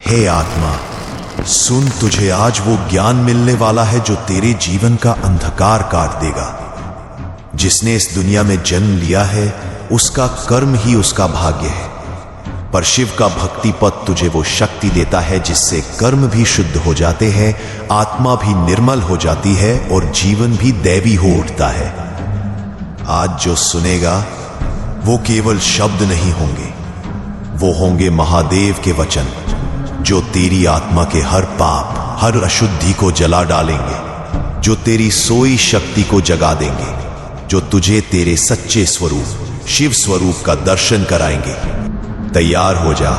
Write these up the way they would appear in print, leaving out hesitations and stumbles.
हे आत्मा, सुन, तुझे आज वो ज्ञान मिलने वाला है जो तेरे जीवन का अंधकार काट देगा। जिसने इस दुनिया में जन्म लिया है उसका कर्म ही उसका भाग्य है, पर शिव का भक्ति पथ तुझे वो शक्ति देता है जिससे कर्म भी शुद्ध हो जाते हैं, आत्मा भी निर्मल हो जाती है और जीवन भी दैवी हो उठता है। आज जो सुनेगा वो केवल शब्द नहीं होंगे, वो होंगे महादेव के वचन जो तेरी आत्मा के हर पाप, हर अशुद्धि को जला डालेंगे, जो तेरी सोई शक्ति को जगा देंगे, जो तुझे तेरे सच्चे स्वरूप शिव स्वरूप का दर्शन कराएंगे। तैयार हो जा,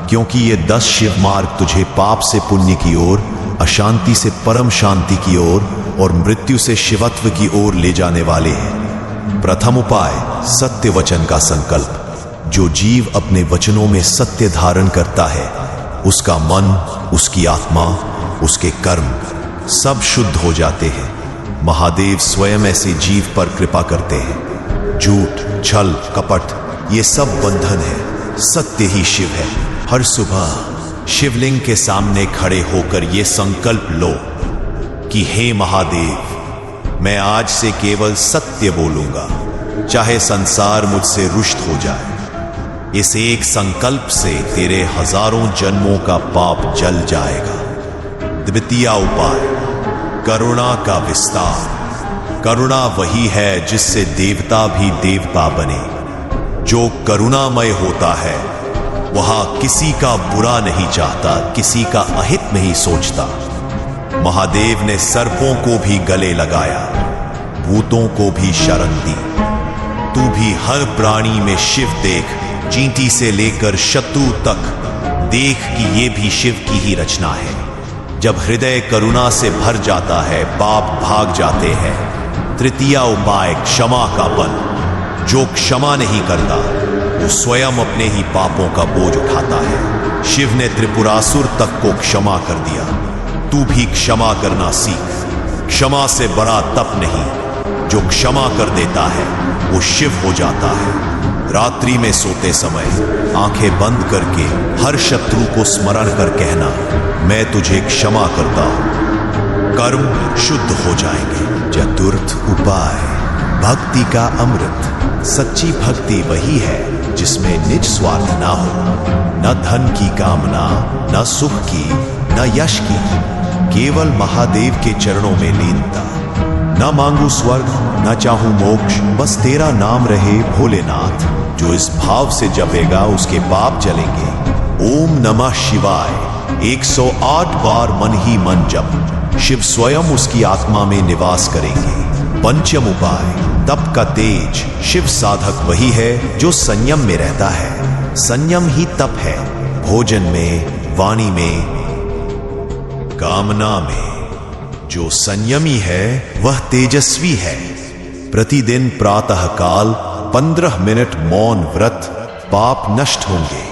क्योंकि ये 10 शिव मार्ग तुझे पाप से पुण्य की ओर, अशांति से परम शांति की ओर और मृत्यु से शिवत्व की ओर ले जाने वाले हैं। प्रथम उपाय, सत्य वचन का संकल्प। जो जीव अपने वचनों में सत्य धारण करता है उसका मन, उसकी आत्मा, उसके कर्म सब शुद्ध हो जाते हैं। महादेव स्वयं ऐसे जीव पर कृपा करते हैं। झूठ, छल, कपट ये सब बंधन है, सत्य ही शिव है। हर सुबह शिवलिंग के सामने खड़े होकर ये संकल्प लो कि हे महादेव, मैं आज से केवल सत्य बोलूंगा, चाहे संसार मुझसे रुष्ट हो जाए। इस एक संकल्प से तेरे हजारों जन्मों का पाप जल जाएगा। द्वितीय उपाय, करुणा का विस्तार। करुणा वही है जिससे देवता भी देवता बने। जो करुणामय होता है वह किसी का बुरा नहीं चाहता, किसी का अहित नहीं सोचता। महादेव ने सर्पों को भी गले लगाया, भूतों को भी शरण दी। तू भी हर प्राणी में शिव देख, चींटी से लेकर शत्रु तक देख कि ये भी शिव की ही रचना है। जब हृदय करुणा से भर जाता है पाप भाग जाते हैं। तृतीय उपाय, क्षमा का बल। जो क्षमा नहीं करता वो स्वयं अपने ही पापों का बोझ उठाता है। शिव ने त्रिपुरासुर तक को क्षमा कर दिया। तू भी क्षमा करना सीख। क्षमा से बड़ा तप नहीं, जो क्षमा कर देता है वो शिव हो जाता है। रात्रि में सोते समय आंखें बंद करके हर शत्रु को स्मरण कर कहना, मैं तुझे क्षमा करता हूं। कर्म शुद्ध हो जाएंगे। चतुर्थ उपाय, भक्ति का अमृत। सच्ची भक्ति वही है जिसमें निज स्वार्थ ना हो, न धन की कामना, न सुख की, न यश की, केवल महादेव के चरणों में लीनता। न मांगू स्वर्ग, न चाहूं मोक्ष, बस तेरा नाम रहे भोलेनाथ। जो इस भाव से जपेगा उसके पाप जलेंगे। ओम नमः शिवाय 108 बार मन ही मन जप। शिव स्वयं उसकी आत्मा में निवास करेंगे। पंचम उपाय, तप का तेज। शिव साधक वही है जो संयम में रहता है। संयम ही तप है। भोजन में, वाणी में, कामना में जो संयमी है वह तेजस्वी है। प्रतिदिन प्रातः काल 15 मिनट मौन व्रत, पाप नष्ट होंगे।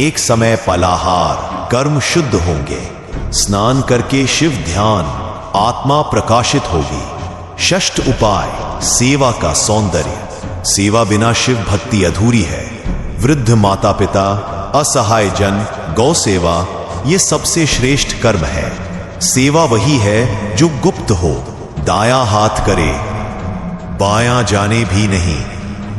एक समय फलाहार, कर्म शुद्ध होंगे। स्नान करके शिव ध्यान, आत्मा प्रकाशित होगी। षष्ठ उपाय, सेवा का सौंदर्य। सेवा बिना शिव भक्ति अधूरी है। वृद्ध माता पिता, असहाय जन, गौ सेवा ये सबसे श्रेष्ठ कर्म है। सेवा वही है जो गुप्त हो, दायां हाथ करे, बायां जाने भी नहीं,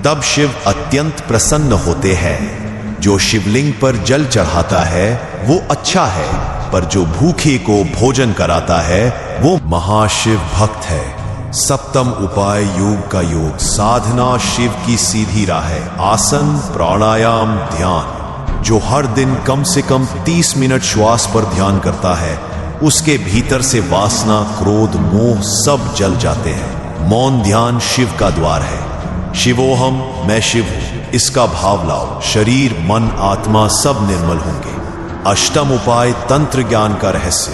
तब शिव अत्यंत प्रसन्न होते हैं। जो शिवलिंग पर जल चढ़ाता है वो अच्छा है, पर जो भूखे को भोजन कराता है वो महाशिव भक्त है। सप्तम उपाय, योग का योग। साधना शिव की सीधी राह है। आसन, प्राणायाम, ध्यान। जो हर दिन कम से कम 30 मिनट श्वास पर ध्यान करता है उसके भीतर से वासना, क्रोध, मोह सब जल जाते हैं। मौन ध्यान शिव का द्वार है। शिवोहम, मैं शिव हूं, इसका भाव लाओ। शरीर, मन, आत्मा सब निर्मल होंगे। अष्टम उपाय, तंत्र ज्ञान का रहस्य।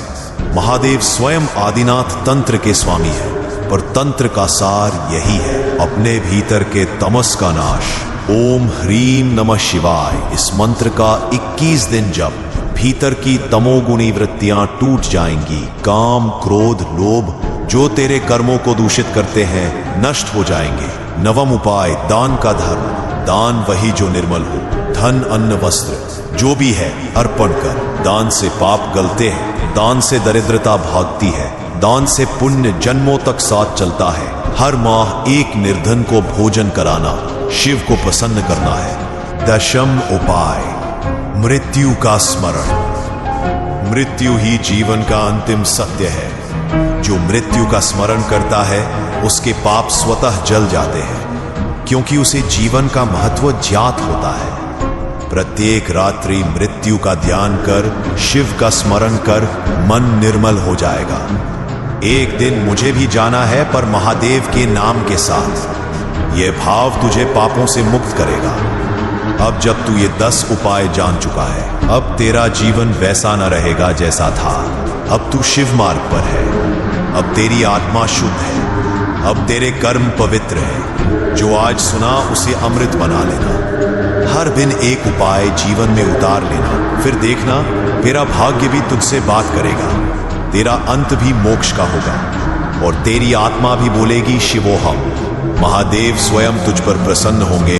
महादेव स्वयं आदिनाथ तंत्र के स्वामी है, पर तंत्र का सार यही है, अपने भीतर के तमस का नाश। ओम ह्रीम नमः शिवाय इस मंत्र का 21 दिन जप। भीतर की तमोगुणी वृत्तियां टूट जाएंगी। काम, क्रोध, लोभ जो तेरे कर्मों को दूषित करते हैं नष्ट हो जाएंगे। नवम उपाय, दान का धर्म। दान वही जो निर्मल हो। धन, अन्न, वस्त्र जो भी है अर्पण कर। दान से पाप गलते हैं, दान से दरिद्रता भागती है, दान से पुण्य जन्मों तक साथ चलता है। हर माह एक निर्धन को भोजन कराना शिव को प्रसन्न करना है। दशम उपाय, मृत्यु का स्मरण। मृत्यु ही जीवन का अंतिम सत्य है। जो मृत्यु का स्मरण करता है उसके पाप स्वतः जल जाते हैं, क्योंकि उसे जीवन का महत्व ज्ञात होता है। प्रत्येक रात्रि मृत्यु का ध्यान कर, शिव का स्मरण कर, मन निर्मल हो जाएगा। एक दिन मुझे भी जाना है, पर महादेव के नाम के साथ। यह भाव तुझे पापों से मुक्त करेगा। अब जब तू ये 10 उपाय जान चुका है, अब तेरा जीवन वैसा न रहेगा जैसा था। अब तू शिव मार्ग पर है। अब तेरी आत्मा शुद्ध है। अब तेरे कर्म पवित्र है। जो आज सुना उसे अमृत बना लेना। हर दिन एक उपाय जीवन में उतार लेना, फिर देखना तेरा भाग्य भी तुझसे बात करेगा। तेरा अंत भी मोक्ष का होगा और तेरी आत्मा भी बोलेगी शिवोहम। महादेव स्वयं तुझ पर प्रसन्न होंगे।